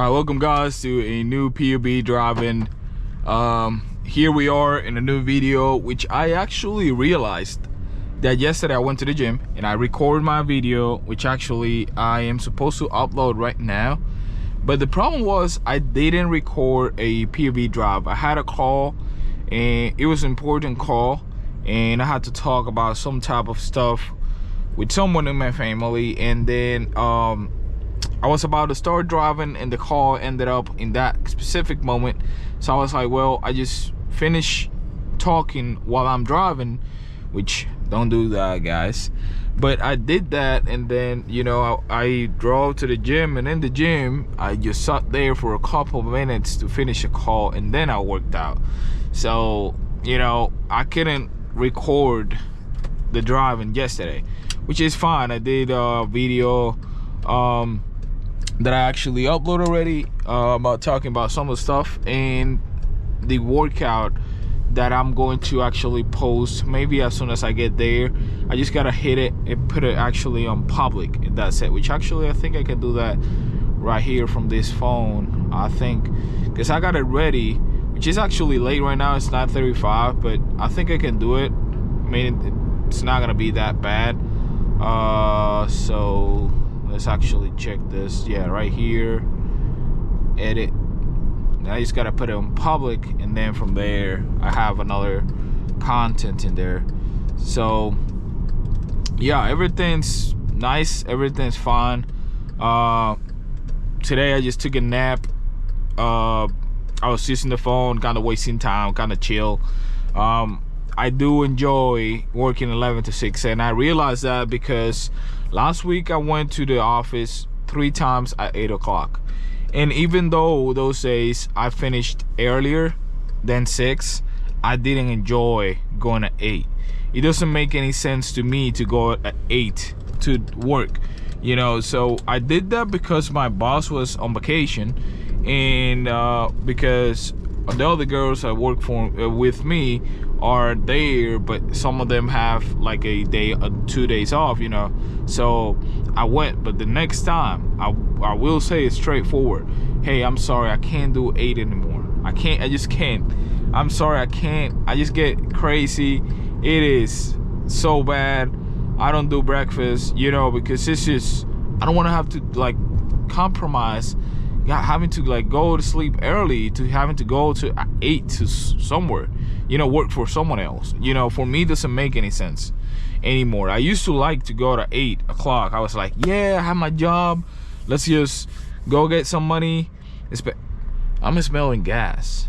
All right, welcome guys to a new PUB driving. Here we are in a new video, which I actually realized that yesterday I went to the gym and I recorded my video, which actually I am supposed to upload right now. But the problem was I didn't record a PUB drive. I had a call and it was an important call and I had to talk about some type of stuff with someone in my family, and then I was about to start driving and the call ended up in that specific moment. So I was like, well, I just finish talking while I'm driving, which don't do that, guys. But I did that, and then, you know, I drove to the gym, and in the gym I just sat there for a couple of minutes to finish a call, and then I worked out. So, you know, I couldn't record the driving yesterday, which is fine. I did a video that I actually uploaded already about talking about some of the stuff and the workout that I'm going to actually post maybe as soon as I get there. I just gotta hit it and put it actually on public, and that's it, which actually I think I can do that right here from this phone, I think, because I got it ready, which is actually late right now. It's 9:35, but I think I can do it. I mean, it's not gonna be that bad. So let's actually check this. Yeah, right here, edit. Now I just gotta put it on public, and then from there I have another content in there. So yeah, everything's nice, everything's fine. Today I just took a nap. I was using the phone, kind of wasting time, kind of chill. I do enjoy working 11 to 6, and I realized that because last week I went to the office 3 times at 8 o'clock. And even though those days I finished earlier than 6, I didn't enjoy going at 8. It doesn't make any sense to me to go at 8 to work, you know. So I did that because my boss was on vacation, and because the other girls I work for with me are there, but some of them have like a day, 2 days off, you know. So I went, but the next time I will say it straightforward. Hey, I'm sorry, I can't do 8 anymore. I just can't. I'm sorry, I can't. I just get crazy. It is so bad. I don't do breakfast, you know, because it's just, I don't want to have to like compromise having to like go to sleep early to having to go to 8 to somewhere, you know, work for someone else. You know, for me, it doesn't make any sense anymore. I used to like to go to 8 o'clock. I was like, yeah, I have my job, let's just go get some money. I'm smelling gas,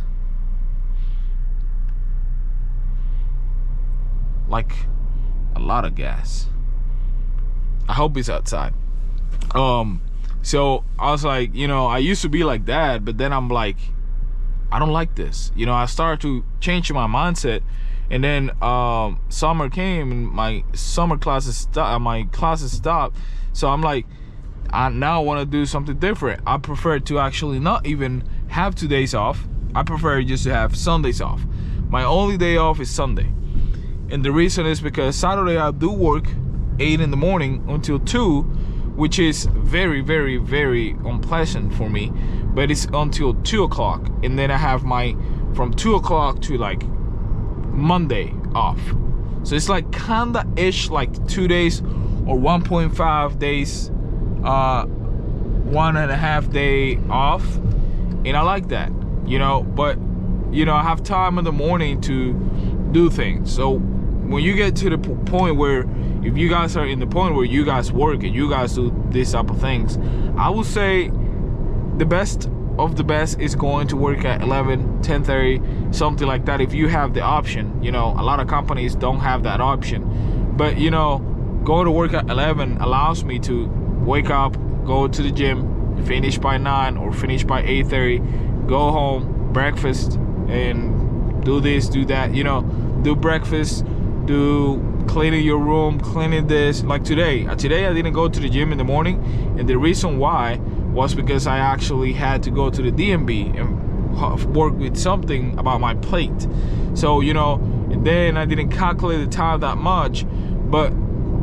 like a lot of gas. I hope it's outside. So I was like, you know, I used to be like that, but then I'm like, I don't like this. You know, I started to change my mindset, and then summer came and my summer classes stopped. So I'm like, I now want to do something different. I prefer to actually not even have 2 days off. I prefer just to have Sundays off. My only day off is Sunday, and the reason is because Saturday I do work 8 in the morning until 2, which is very, very, very unpleasant for me, but it's until 2 o'clock, and then I have my from 2 o'clock to like Monday off. So it's like kinda ish like 2 days or 1.5 days, 1.5 day off, and I like that, you know. But you know, I have time in the morning to do things. So when you get to the point where, if you guys are in the point where you guys work and you guys do this type of things, I would say the best of the best is going to work at 11, 10:30, something like that, if you have the option. You know, a lot of companies don't have that option, but you know, going to work at 11 allows me to wake up, go to the gym, finish by 9 or finish by 8:30, go home, breakfast, and do this, do that, you know, do breakfast, do cleaning your room, cleaning this. Like today I didn't go to the gym in the morning, and the reason why was because I actually had to go to the DMV and work with something about my plate. So, you know, and then I didn't calculate the time that much. But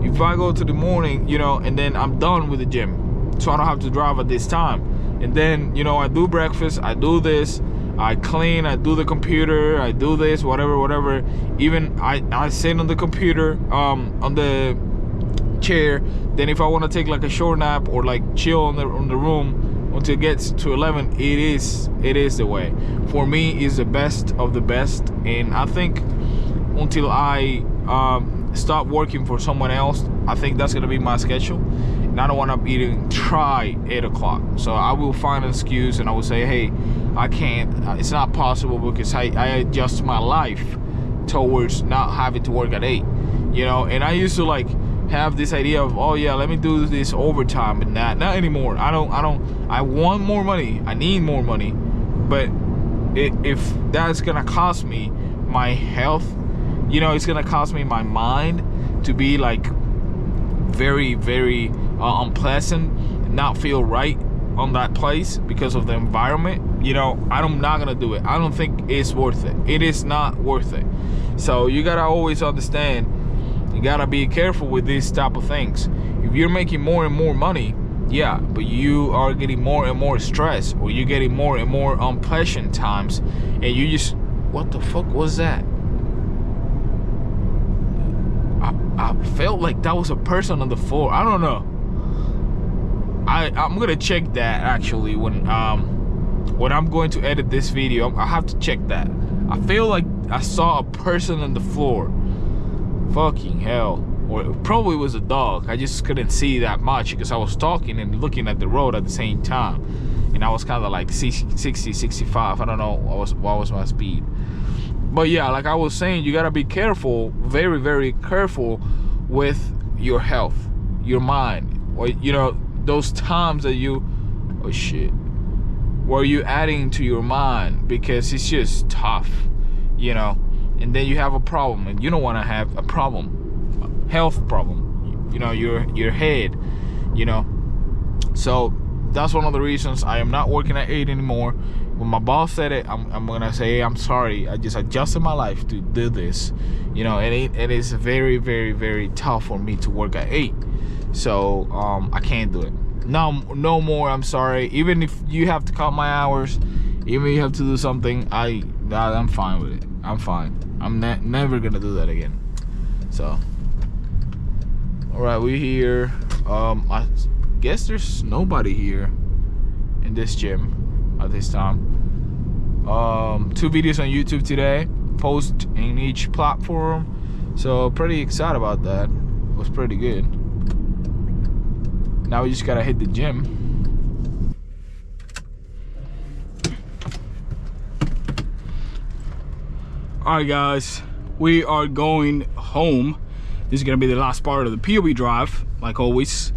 if I go to the morning, you know, and then I'm done with the gym, so I don't have to drive at this time, and then, you know, I do breakfast, I do this, I clean, I do the computer, I do this, whatever. Even I sit on the computer, on the chair. Then if I want to take like a short nap or like chill on the room until it gets to 11, it is the way. For me, is the best of the best. And I think until I stop working for someone else, I think that's gonna be my schedule. And I don't want to try 8 o'clock. So I will find an excuse and I will say, hey, I can't, it's not possible, because I adjust my life towards not having to work at 8, you know. And I used to like have this idea of, oh yeah, let me do this overtime, and not anymore. I want more money, I need more money, but if that's gonna cost me my health, you know, it's gonna cost me my mind to be like very, very unpleasant, not feel right on that place because of the environment, you know, I'm not gonna do it. I don't think it's worth it. It is not worth it. So you gotta always understand, you gotta be careful with these type of things. If you're making more and more money, yeah, but you are getting more and more stress, or you're getting more and more unpleasant times, and you just, what the fuck was that? I felt like that was a person on the floor. I don't know. I'm gonna check that actually when I'm going to edit this video. I have to check that. I feel like I saw a person on the floor. Fucking hell. Or it probably was a dog. I just couldn't see that much because I was talking and looking at the road at the same time, and I was kind of like 60, 65. I don't know what was my speed. But yeah, like I was saying, you gotta be careful, very, very careful with your health, your mind, or, you know, those times that you, oh shit, where you adding to your mind, because it's just tough, you know. And then you have a problem, and you don't want to have a problem, a health problem, you know, your head, you know. So that's one of the reasons I am not working at 8 anymore. When my boss said it, I'm gonna say, hey, I'm sorry, I just adjusted my life to do this, you know. And it is very, very, very tough for me to work at 8. So I can't do it. No more. I'm sorry. Even if you have to cut my hours, even if you have to do something, I'm fine with it. I'm fine. I'm never gonna do that again. So, all right, we're here. I guess there's nobody here in this gym at this time. 2 videos on YouTube today, post in each platform. So pretty excited about that. It was pretty good. Now we just gotta hit the gym. Alright guys, we are going home. This is gonna be the last part of the POV drive, like always.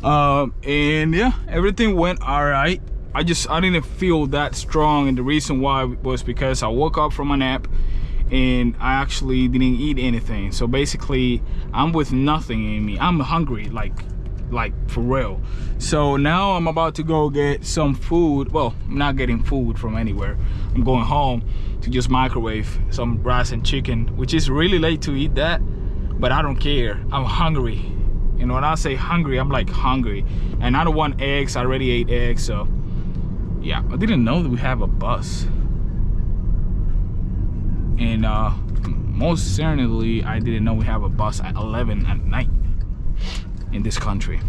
And yeah, everything went alright. I didn't feel that strong, and the reason why was because I woke up from a nap and I actually didn't eat anything. So basically I'm with nothing in me. I'm hungry, like for real. So now I'm about to go get some food. Well, I'm not getting food from anywhere. I'm going home to just microwave some rice and chicken, which is really late to eat that, but I don't care. I'm hungry. And when I say hungry, I'm like hungry. And I don't want eggs. I already ate eggs. So yeah, I didn't know that we have a bus. And most certainly I didn't know we have a bus at 11 at night in this country.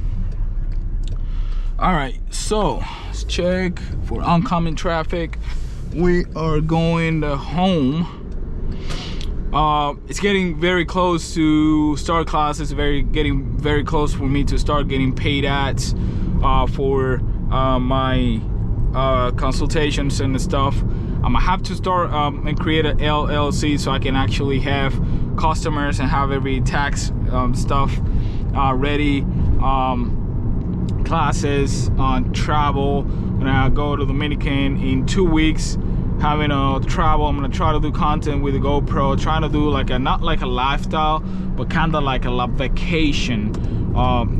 All right, so let's check for oncoming traffic. We are going home. It's getting very close to start classes. Getting very close for me to start getting paid ads for my consultations and stuff. I'm gonna have to start and create an LLC so I can actually have customers and have every tax stuff ready. Classes on travel. When I go to Dominican in 2 weeks, having a travel. I'm gonna try to do content with the GoPro, trying to do like a, not like a lifestyle, but kind of like a vacation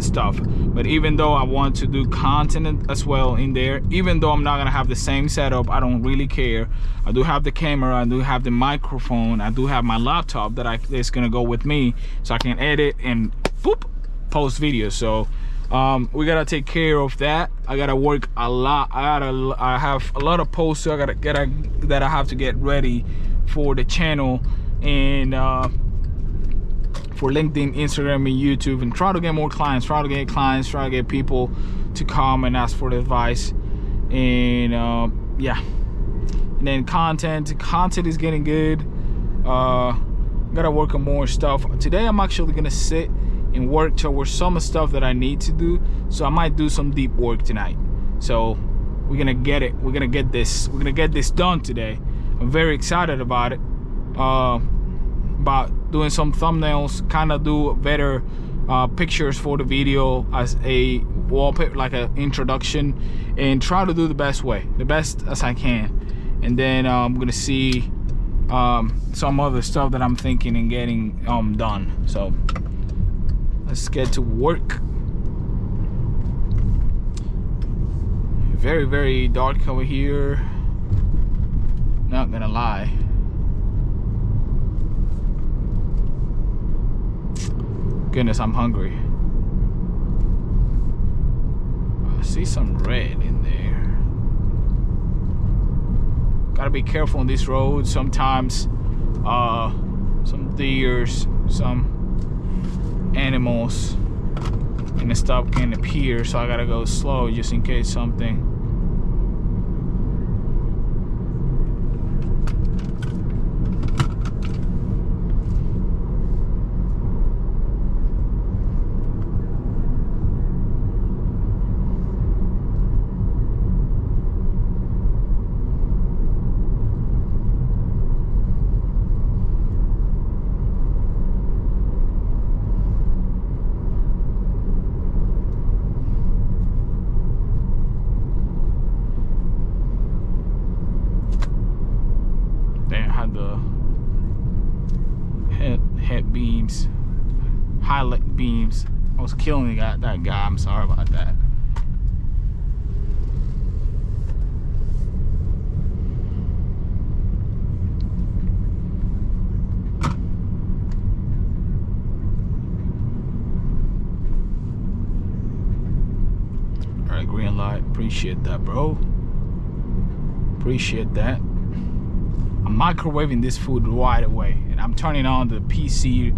stuff. But even though I want to do content as well in there, even though I'm not gonna have the same setup, I don't really care. I do have the camera, I do have the microphone, I do have my laptop that's gonna go with me, so I can edit and boop, post videos. So We gotta take care of that. I gotta work a lot. I have a lot of posts that I have to get ready for the channel, and for LinkedIn, Instagram, and YouTube, and try to get more clients, try to get people to come and ask for the advice. And yeah, and then content is getting good. Gotta work on more stuff. Today I'm actually gonna sit and work towards some stuff that I need to do, so I might do some deep work tonight. So we're gonna get this done today. I'm very excited about it, about doing some thumbnails, kind of do better pictures for the video as a wallpaper, like an introduction, and try to do the best as I can. And then I'm gonna see some other stuff that I'm thinking and getting done. So let's get to work. Very, very dark over here, not gonna lie. Goodness, I'm hungry. I see some red in there. Gotta be careful on this road. Sometimes some deers, some animals and stuff can appear, so I gotta go slow just in case something. The head beams, highlight beams. I was killing that guy. I'm sorry about that. All right, green light. Appreciate that, bro. Appreciate that. I'm microwaving this food right away, and I'm turning on the PC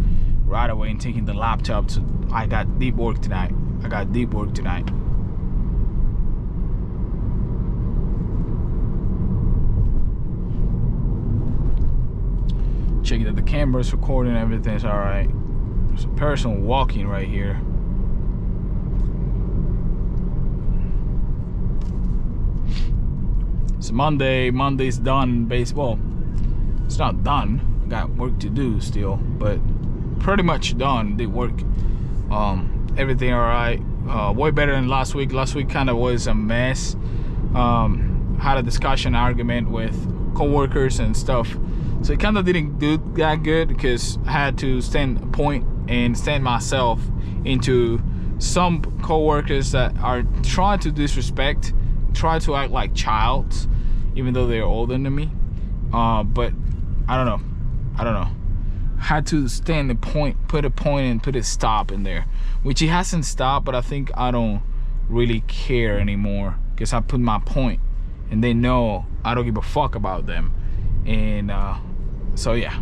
right away and taking the laptop. So I got deep work tonight. Checking that the camera's recording, everything's all right. There's a person walking right here. It's Monday. Monday's done. Well, it's not done. I got work to do still, but pretty much done. Did work. Everything all right. Way better than last week. Last week kind of was a mess. Had a argument with co-workers and stuff, so it kind of didn't do that good because I had to stand a point and stand myself into some co-workers that are trying to disrespect, try to act like childs, even though they're older than me. But I don't know. Had to stand the point, put a point and put a stop in there, which he hasn't stopped, but I think I don't really care anymore because I put my point and they know I don't give a fuck about them. And so yeah,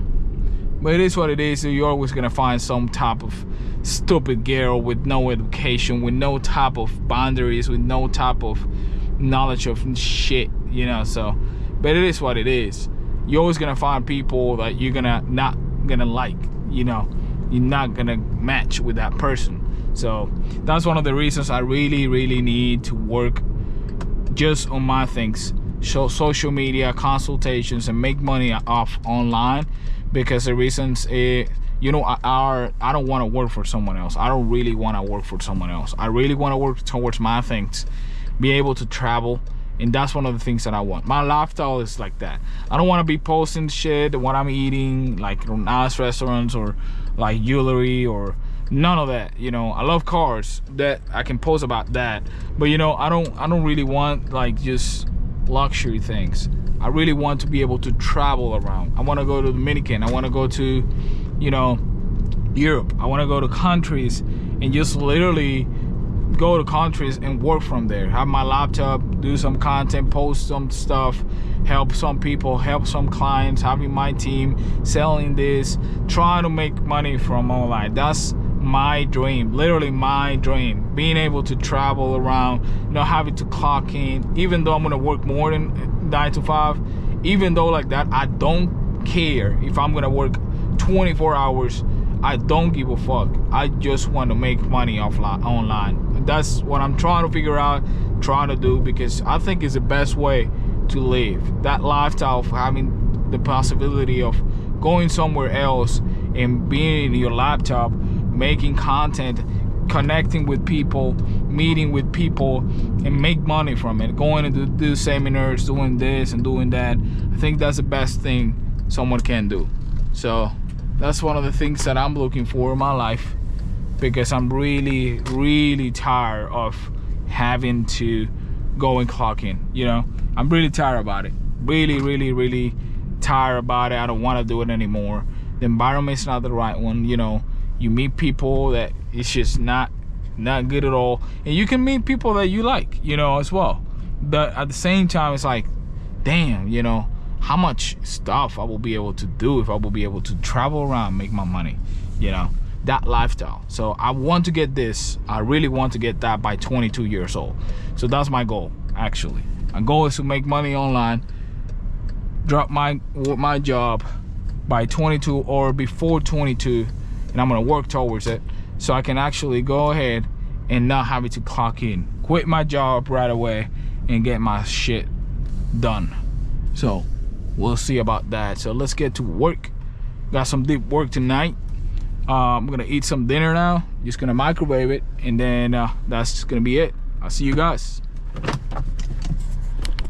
but it is what it is. So you're always gonna find some type of stupid girl with no education, with no type of boundaries, with no type of knowledge of shit, you know. So but it is what it is. You're always gonna find people that you're not gonna like, you know. You're not gonna match with that person. So that's one of the reasons I really need to work just on my things, social media, consultations, and make money off online. Because the reasons you know, I don't want to work for someone else. I don't really want to work for someone else. I really want to work towards my things, be able to travel. And that's one of the things that I want. My lifestyle is like that. I don't want to be posting shit, what I'm eating, like nice restaurants or like jewelry or none of that. You know, I love cars, that I can post about that. But you know, I don't really want like just luxury things. I really want to be able to travel around. I want to go to Dominican. I want to go to, you know, Europe. I want to go to countries and just literally go to countries and work from there. Have my laptop, do some content, post some stuff, help some people, help some clients, having my team, selling this, trying to make money from online. That's my dream, literally my dream. Being able to travel around, not having to clock in, even though I'm gonna work more than 9 to 5, even though like that, I don't care if I'm gonna work 24 hours. I don't give a fuck. I just want to make money online. That's what I'm trying to figure out, trying to do, because I think it's the best way to live. That lifestyle of having the possibility of going somewhere else and being in your laptop, making content, connecting with people, meeting with people, and make money from it. Going to do seminars, doing this and doing that. I think that's the best thing someone can do. So that's one of the things that I'm looking for in my life, because I'm really, really tired of having to go and clock in. You know, I'm really tired about it. Really, really, really tired about it. I don't want to do it anymore. The environment's not the right one. You know, you meet people that it's just not good at all, and you can meet people that you like, you know, as well. But at the same time, it's like, damn, you know, how much stuff I will be able to do if I will be able to travel around, make my money, you know, that lifestyle. So I want to get this. I really want to get that by 22 years old. So that's my goal, actually. My goal is to make money online, drop my job by 22 or before 22, and I'm gonna work towards it so I can actually go ahead and not have to clock in, quit my job right away and get my shit done. So we'll see about that. So let's get to work. Got some deep work tonight. I'm gonna eat some dinner now, just gonna microwave it, and then that's gonna be it. I'll see you guys.